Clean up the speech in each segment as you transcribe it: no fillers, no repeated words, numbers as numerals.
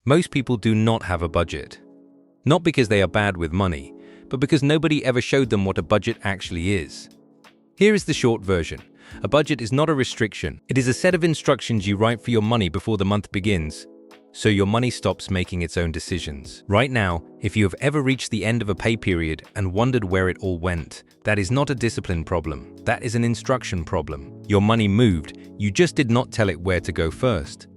Most people do not have a budget. Not because they are bad with money, but because nobody ever showed them what a budget actually is. Here is the short version. A budget is not a restriction. It is a set of instructions you write for your money before the month begins, so your money stops making its own decisions. Right now, if you have ever reached the end of a pay period and wondered where it all went, that is not a discipline problem. That is an instruction problem. Your money moved, you just did not tell it where to go first.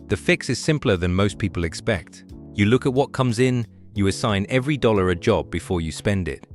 The fix is simpler than most people expect. You look at what comes in, you assign every dollar a job before you spend it,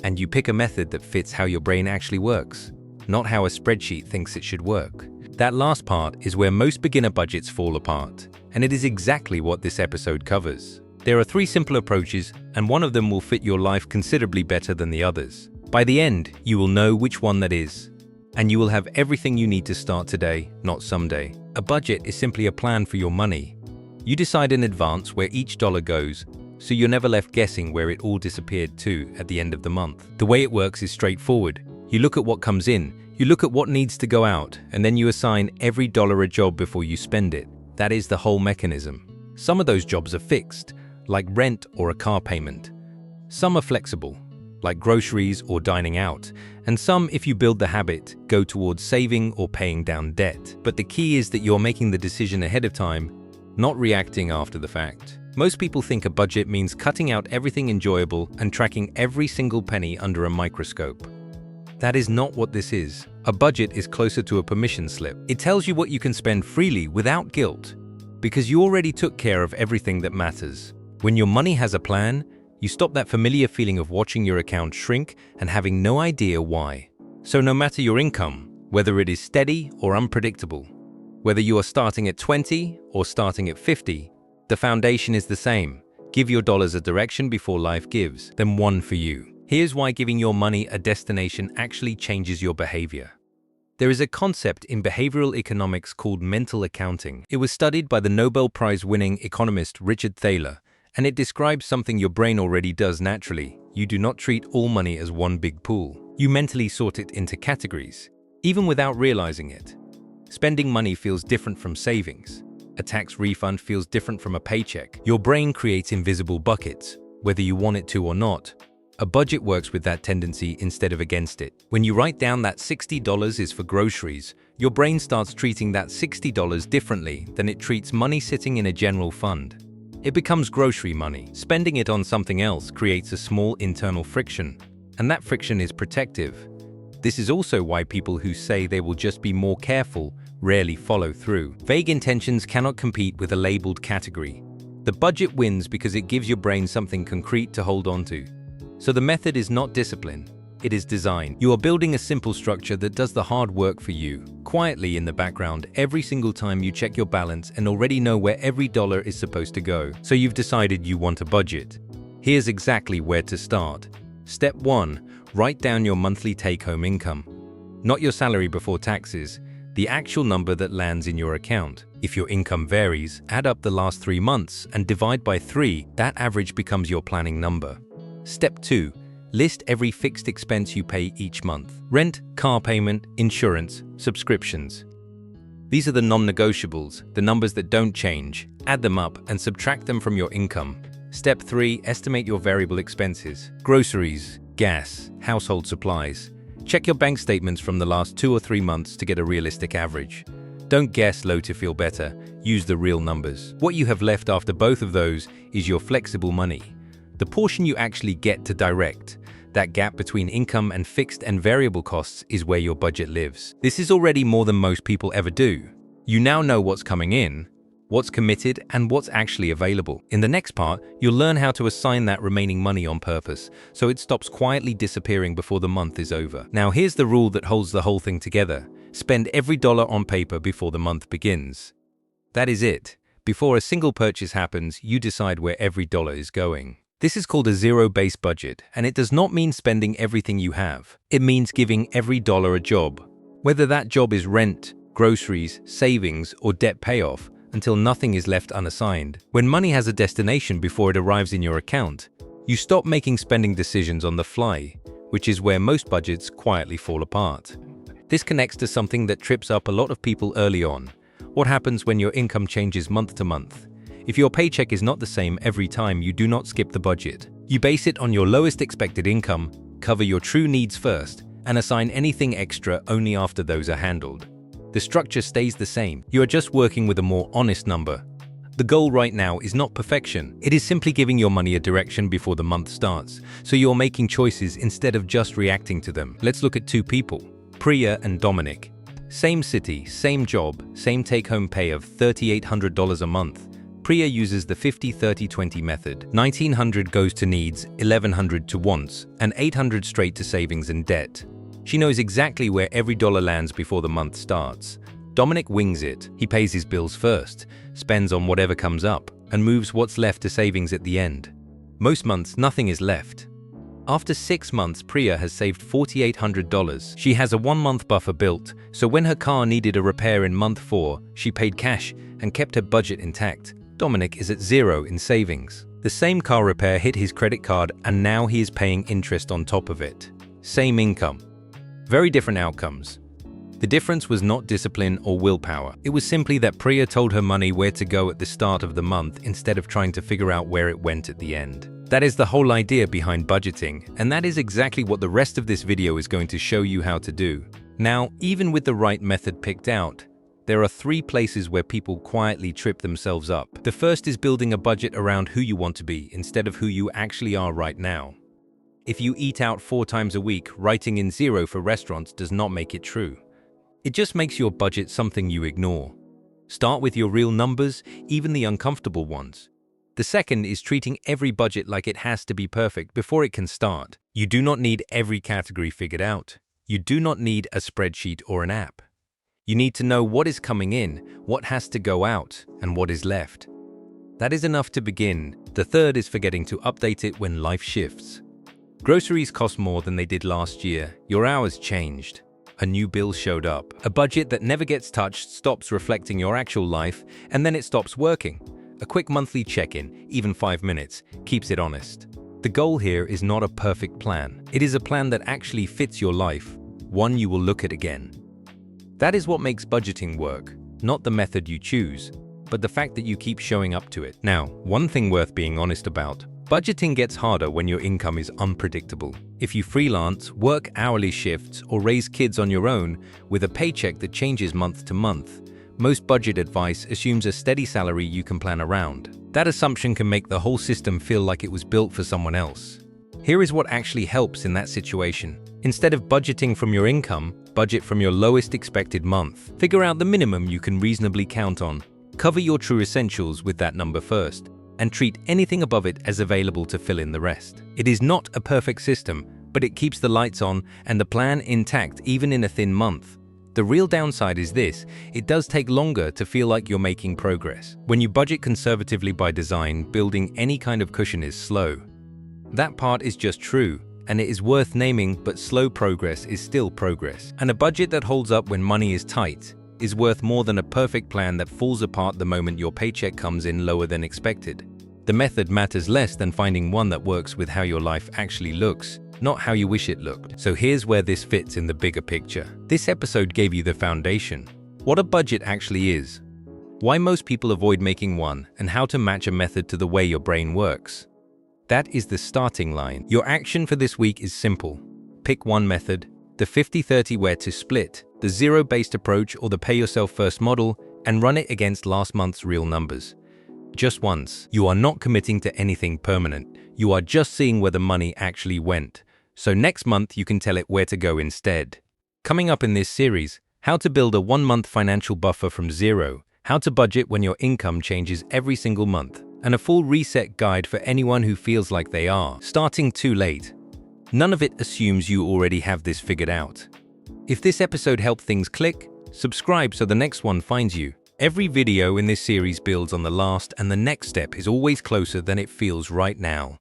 and you pick a method that fits how your brain actually works, not how a spreadsheet thinks it should work. That last part is where most beginner budgets fall apart, and it is exactly what this episode covers. There are 3 simple approaches, and one of them will fit your life considerably better than the others. By the end, you will know which one that is, and you will have everything you need to start today, not someday. A budget is simply a plan for your money. You decide in advance where each dollar goes, so you're never left guessing where it all disappeared to at the end of the month. The way it works is straightforward. You look at what comes in, you look at what needs to go out, and then you assign every dollar a job before you spend it. That is the whole mechanism. Some of those jobs are fixed, like rent or a car payment. Some are flexible, like groceries or dining out, and some, if you build the habit, go towards saving or paying down debt. But the key is that you're making the decision ahead of time, not reacting after the fact. Most people think a budget means cutting out everything enjoyable and tracking every single penny under a microscope. That is not what this is. A budget is closer to a permission slip. It tells you what you can spend freely without guilt, because you already took care of everything that matters. When your money has a plan, you stop that familiar feeling of watching your account shrink and having no idea why. So no matter your income, whether it is steady or unpredictable, whether you are starting at 20 or starting at 50, the foundation is the same. Give your dollars a direction before life gives them one for you. Here's why giving your money a destination actually changes your behavior. There is a concept in behavioral economics called mental accounting. It was studied by the Nobel Prize-winning economist Richard Thaler, and it describes something your brain already does naturally. You do not treat all money as one big pool. You mentally sort it into categories, even without realizing it. Spending money feels different from savings. A tax refund feels different from a paycheck. Your brain creates invisible buckets, whether you want it to or not. A budget works with that tendency instead of against it. When you write down that $60 is for groceries, your brain starts treating that $60 differently than it treats money sitting in a general fund. It becomes grocery money. Spending it on something else creates a small internal friction, and that friction is protective. This is also why people who say they will just be more careful rarely follow through. Vague intentions cannot compete with a labeled category. The budget wins because it gives your brain something concrete to hold on to. So the method is not discipline, it is design. You are building a simple structure that does the hard work for you, quietly in the background every single time you check your balance and already know where every dollar is supposed to go. So you've decided you want a budget. Here's exactly where to start. Step 1. Write down your monthly take-home income. Not your salary before taxes, the actual number that lands in your account. If your income varies, add up the last 3 months and divide by 3. That average becomes your planning number. Step 2. List every fixed expense you pay each month. Rent, car payment, insurance, subscriptions. These are the non-negotiables, the numbers that don't change. Add them up and subtract them from your income. Step 3. Estimate your variable expenses. Groceries, gas, household supplies. Check your bank statements from the last 2 or 3 months to get a realistic average. Don't guess low to feel better, use the real numbers. What you have left after both of those is your flexible money. The portion you actually get to direct. That gap between income and fixed and variable costs is where your budget lives. This is already more than most people ever do. You now know what's coming in, what's committed, and what's actually available. In the next part, you'll learn how to assign that remaining money on purpose, so it stops quietly disappearing before the month is over. Now here's the rule that holds the whole thing together. Spend every dollar on paper before the month begins. That is it. Before a single purchase happens, you decide where every dollar is going. This is called a zero-based budget, and it does not mean spending everything you have. It means giving every dollar a job. Whether that job is rent, groceries, savings, or debt payoff, until nothing is left unassigned. When money has a destination before it arrives in your account, you stop making spending decisions on the fly, which is where most budgets quietly fall apart. This connects to something that trips up a lot of people early on. What happens when your income changes month to month? If your paycheck is not the same every time, you do not skip the budget. You base it on your lowest expected income, cover your true needs first, and assign anything extra only after those are handled. The structure stays the same. You are just working with a more honest number. The goal right now is not perfection. It is simply giving your money a direction before the month starts, so you're making choices instead of just reacting to them. Let's look at two people, Priya and Dominic. Same city, same job, same take-home pay of $3,800 a month. Priya uses the 50-30-20 method. $1,900 goes to needs, $1,100 to wants, and $800 straight to savings and debt. She knows exactly where every dollar lands before the month starts. Dominic wings it. He pays his bills first, spends on whatever comes up, and moves what's left to savings at the end. Most months, nothing is left. After 6 months, Priya has saved $4,800. She has a 1-month buffer built, so when her car needed a repair in month 4, she paid cash and kept her budget intact. Dominic is at 0 in savings. The same car repair hit his credit card, and now he is paying interest on top of it. Same income. Very different outcomes. The difference was not discipline or willpower. It was simply that Priya told her money where to go at the start of the month instead of trying to figure out where it went at the end. That is the whole idea behind budgeting, and that is exactly what the rest of this video is going to show you how to do. Now, even with the right method picked out, there are 3 places where people quietly trip themselves up. The first is building a budget around who you want to be instead of who you actually are right now. If you eat out 4 times a week, writing in 0 for restaurants does not make it true. It just makes your budget something you ignore. Start with your real numbers, even the uncomfortable ones. The second is treating every budget like it has to be perfect before it can start. You do not need every category figured out. You do not need a spreadsheet or an app. You need to know what is coming in, what has to go out, and what is left. That is enough to begin. The third is forgetting to update it when life shifts. Groceries cost more than they did last year. Your hours changed. A new bill showed up. A budget that never gets touched stops reflecting your actual life, and then it stops working. A quick monthly check-in, even 5 minutes, keeps it honest. The goal here is not a perfect plan. It is a plan that actually fits your life, one you will look at again. That is what makes budgeting work, not the method you choose, but the fact that you keep showing up to it. Now, one thing worth being honest about. Budgeting gets harder when your income is unpredictable. If you freelance, work hourly shifts, or raise kids on your own with a paycheck that changes month to month, most budget advice assumes a steady salary you can plan around. That assumption can make the whole system feel like it was built for someone else. Here is what actually helps in that situation. Instead of budgeting from your income, budget from your lowest expected month. Figure out the minimum you can reasonably count on. Cover your true essentials with that number first, and treat anything above it as available to fill in the rest. It is not a perfect system, but it keeps the lights on and the plan intact even in a thin month. The real downside is this: it does take longer to feel like you're making progress. When you budget conservatively by design, building any kind of cushion is slow. That part is just true, and it is worth naming, but slow progress is still progress. And a budget that holds up when money is tight is worth more than a perfect plan that falls apart the moment your paycheck comes in lower than expected. The method matters less than finding one that works with how your life actually looks, not how you wish it looked. So here's where this fits in the bigger picture. This episode gave you the foundation. What a budget actually is, why most people avoid making one, and how to match a method to the way your brain works. That is the starting line. Your action for this week is simple. Pick one method, the 50-30 where to split, the zero-based approach or the pay-yourself-first model, and run it against last month's real numbers. Just once. You are not committing to anything permanent. You are just seeing where the money actually went. So next month you can tell it where to go instead. Coming up in this series, how to build a 1-month financial buffer from zero, how to budget when your income changes every single month, and a full reset guide for anyone who feels like they are starting too late. None of it assumes you already have this figured out. If this episode helped things click, subscribe so the next one finds you. Every video in this series builds on the last, and the next step is always closer than it feels right now.